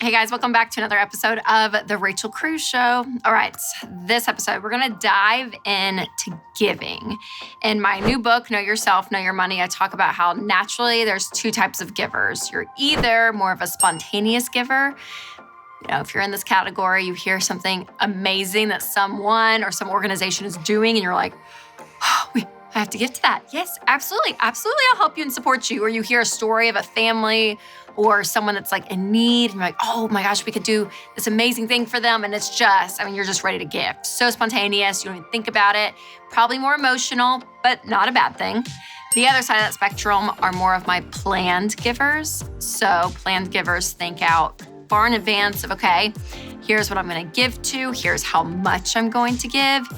Hey guys, welcome back to another episode of The Rachel Cruze Show. All right, this episode, we're gonna dive into giving. In my new book, Know Yourself, Know Your Money, I talk about how naturally there's two types of givers. You're either more of a spontaneous giver. You know, if you're in this category, you hear something amazing that someone or some organization is doing and you're like, oh, I have to give to that. Yes, absolutely. Absolutely, I'll help you and support you. Or you hear a story of a family or someone that's like in need and you're like, oh my gosh, we could do this amazing thing for them. And it's just, you're just ready to give. So spontaneous, you don't even think about it. Probably more emotional, but not a bad thing. The other side of that spectrum are more of my planned givers. So planned givers think out far in advance of, okay, here's what I'm gonna give to, here's how much I'm going to give,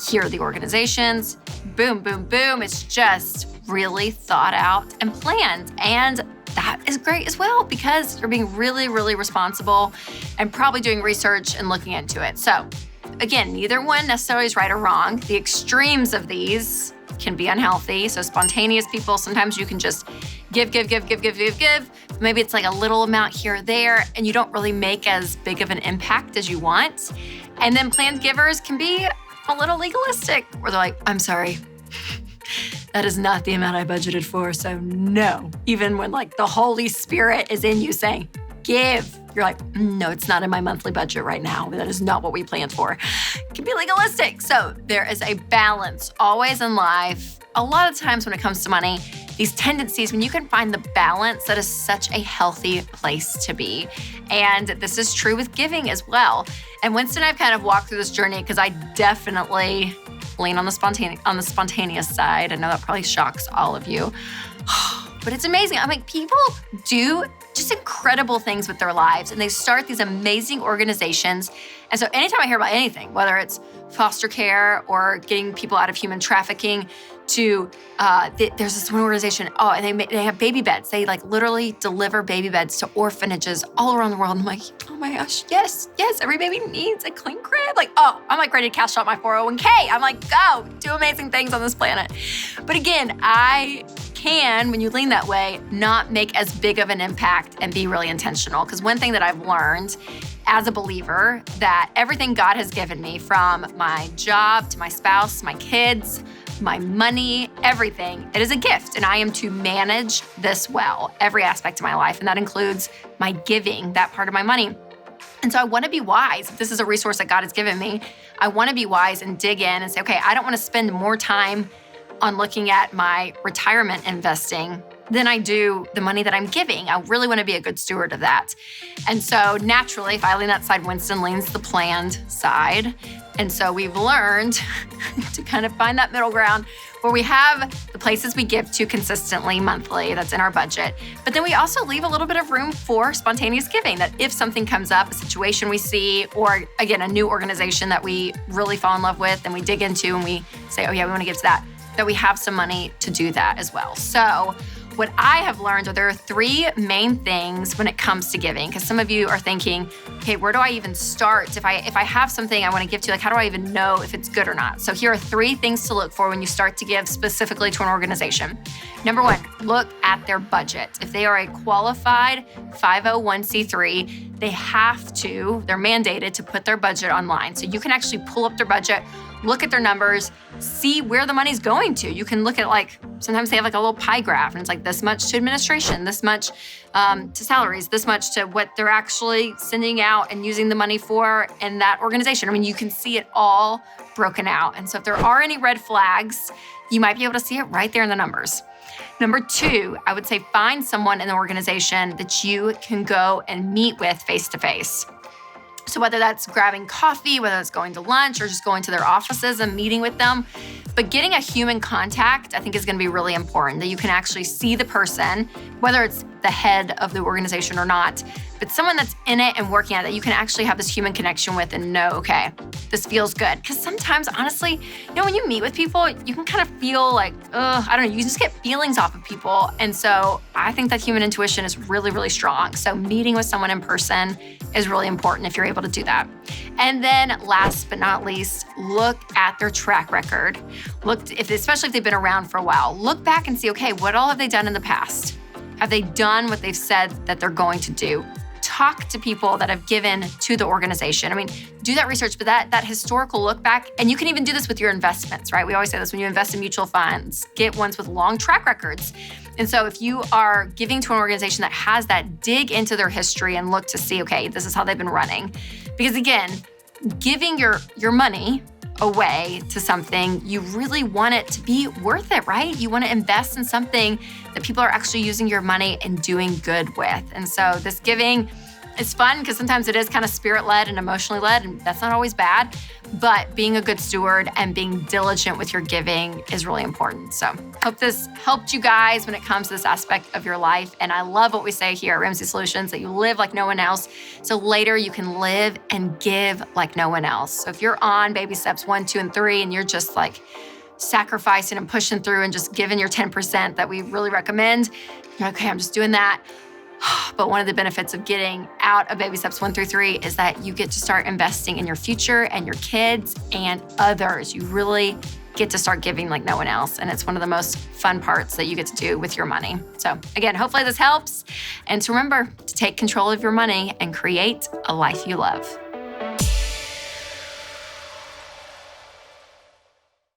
here are the organizations, boom, boom, boom. It's just really thought out and planned. And that is great as well because you're being really, really responsible and probably doing research and looking into it. So again, neither one necessarily is right or wrong. The extremes of these can be unhealthy. So spontaneous people, sometimes you can just give. Maybe it's like a little amount here or there and you don't really make as big of an impact as you want. And then planned givers can be a little legalistic where they're like, I'm sorry, that is not the amount I budgeted for, so no. Even when like the Holy Spirit is in you saying, give, you're like, no, it's not in my monthly budget right now. That is not what we planned for. It can be legalistic. So there is a balance always in life. A lot of times when it comes to money, these tendencies, when you can find the balance, that is such a healthy place to be. And this is true with giving as well. And Winston and I've kind of walked through this journey because I definitely lean on the spontaneous side. I know that probably shocks all of you, but it's amazing. People do just incredible things with their lives and they start these amazing organizations. And so anytime I hear about anything, whether it's foster care or getting people out of human trafficking to, there's this one organization, and they have baby beds. They like literally deliver baby beds to orphanages all around the world. And I'm like, oh my gosh, yes, every baby needs a clean crib. I'm like ready to cash out my 401k. I'm like, go, do amazing things on this planet. But again, I can, when you lean that way, not make as big of an impact and be really intentional. Because one thing that I've learned as a believer, that everything God has given me, from my job to my spouse, my kids, my money, everything, it is a gift. And I am to manage this well, every aspect of my life. And that includes my giving, that part of my money. And so I want to be wise. If this is a resource that God has given me, I want to be wise and dig in and say, okay, I don't want to spend more time on looking at my retirement investing than I do the money that I'm giving. I really want to be a good steward of that. And so naturally, if I lean that side, Winston leans the planned side. And so we've learned to kind of find that middle ground where we have the places we give to consistently monthly, that's in our budget. But then we also leave a little bit of room for spontaneous giving, that if something comes up, a situation we see, or again, a new organization that we really fall in love with and we dig into and we say, oh yeah, we want to give to that we have some money to do that as well. So what I have learned are there are three main things when it comes to giving, because some of you are thinking, okay, where do I even start? If I have something I want to give to, like, how do I even know if it's good or not? So here are three things to look for when you start to give specifically to an organization. Number one, look at their budget. If they are a qualified 501c3, they're mandated to put their budget online. So you can actually pull up their budget, look at their numbers, see where the money's going to. You can look at sometimes they have a little pie graph and it's like this much to administration, this much to salaries, this much to what they're actually sending out and using the money for in that organization. You can see it all broken out. And so if there are any red flags, you might be able to see it right there in the numbers. Number two, I would say find someone in the organization that you can go and meet with face-to-face. So whether that's grabbing coffee, whether it's going to lunch, or just going to their offices and meeting with them, but getting a human contact, I think, is going to be really important, that you can actually see the person, whether it's the head of the organization or not, but someone that's in it and working at it, you can actually have this human connection with and know, okay, this feels good. Because sometimes, honestly, when you meet with people, you can kind of feel like, you just get feelings off of people. And so I think that human intuition is really, really strong. So meeting with someone in person is really important if you're able to do that. And then last but not least, look at their track record. Especially if they've been around for a while, look back and see, okay, what all have they done in the past? Have they done what they've said that they're going to do talk to people that have given to the organization. I mean, do that research, but that historical look back, and you can even do this with your investments, right? We always say this when you invest in mutual funds, get ones with long track records. And so if you are giving to an organization that has that, dig into their history and look to see, okay, this is how they've been running. Because again, giving your money away to something, you really want it to be worth it, right? You want to invest in something that people are actually using your money and doing good with. And so this giving is fun because sometimes it is kind of spirit-led and emotionally led, and that's not always bad. But being a good steward and being diligent with your giving is really important. So hope this helped you guys when it comes to this aspect of your life. And I love what we say here at Ramsey Solutions, that you live like no one else. So later you can live and give like no one else. So if you're on baby steps 1, 2, and 3, and you're just like sacrificing and pushing through and just giving your 10% that we really recommend, you're like, okay, I'm just doing that. But one of the benefits of getting out of baby steps 1 through 3 is that you get to start investing in your future and your kids and others. You really get to start giving like no one else. And it's one of the most fun parts that you get to do with your money. So again, hopefully this helps. And to remember to take control of your money and create a life you love.